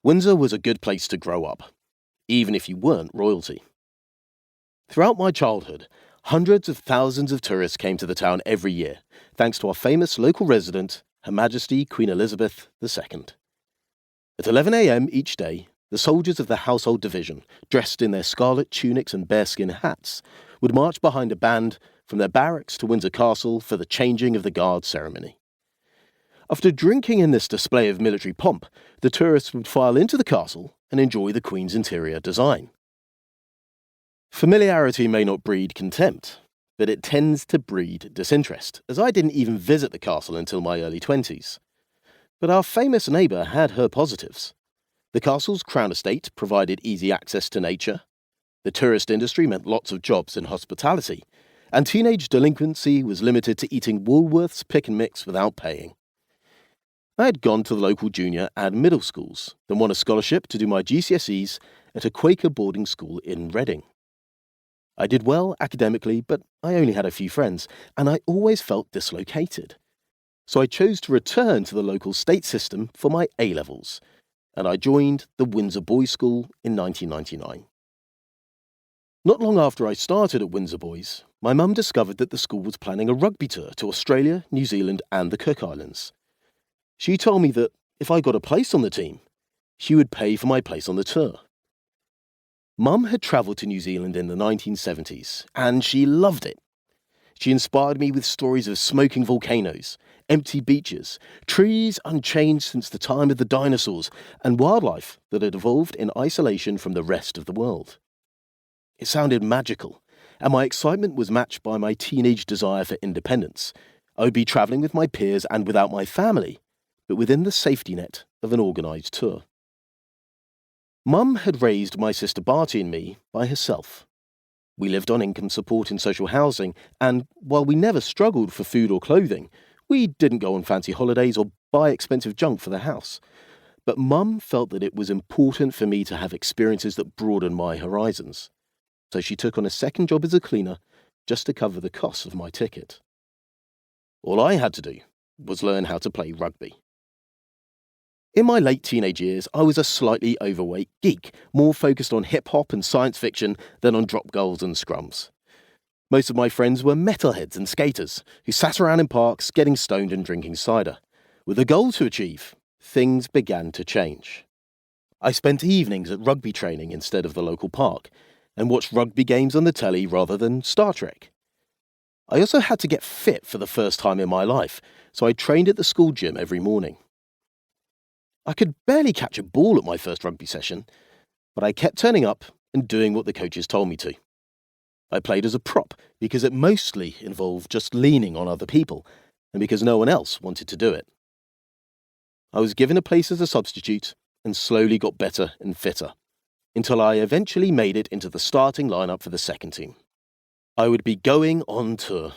Windsor was a good place to grow up, even if you weren't royalty. Throughout my childhood, hundreds of thousands of tourists came to the town every year, thanks to our famous local resident, Her Majesty Queen Elizabeth II. At 11 a.m. each day, the soldiers of the Household Division, dressed in their scarlet tunics and bearskin hats, would march behind a band from their barracks to Windsor Castle for the changing of the guard ceremony. After drinking in this display of military pomp, the tourists would file into the castle and enjoy the Queen's interior design. Familiarity may not breed contempt, but it tends to breed disinterest, as I didn't even visit the castle until my early 20s. But our famous neighbour had her positives. The castle's crown estate provided easy access to nature, the tourist industry meant lots of jobs in hospitality, and teenage delinquency was limited to eating Woolworth's pick and mix without paying. I had gone to the local junior and middle schools, then won a scholarship to do my GCSEs at a Quaker boarding school in Reading. I did well academically, but I only had a few friends, and I always felt dislocated. So I chose to return to the local state system for my A-levels, and I joined the Windsor Boys' School in 1999. Not long after I started at Windsor Boys, my mum discovered that the school was planning a rugby tour to Australia, New Zealand and the Cook Islands. She told me that if I got a place on the team, she would pay for my place on the tour. Mum had travelled to New Zealand in the 1970s, and she loved it. She inspired me with stories of smoking volcanoes, empty beaches, trees unchanged since the time of the dinosaurs, and wildlife that had evolved in isolation from the rest of the world. It sounded magical, and my excitement was matched by my teenage desire for independence. I would be travelling with my peers and without my family, but within the safety net of an organised tour. Mum had raised my sister Barty and me by herself. We lived on income support in social housing, and while we never struggled for food or clothing, we didn't go on fancy holidays or buy expensive junk for the house. But Mum felt that it was important for me to have experiences that broadened my horizons. So she took on a second job as a cleaner just to cover the costs of my ticket. All I had to do was learn how to play rugby. In my late teenage years, I was a slightly overweight geek, more focused on hip-hop and science fiction than on drop goals and scrums. Most of my friends were metalheads and skaters who sat around in parks getting stoned and drinking cider. With a goal to achieve, things began to change. I spent evenings at rugby training instead of the local park, and watched rugby games on the telly rather than Star Trek. I also had to get fit for the first time in my life, so I trained at the school gym every morning. I could barely catch a ball at my first rugby session, but I kept turning up and doing what the coaches told me to. I played as a prop because it mostly involved just leaning on other people, and because no one else wanted to do it. I was given a place as a substitute and slowly got better and fitter, until I eventually made it into the starting lineup for the second team. I would be going on tour,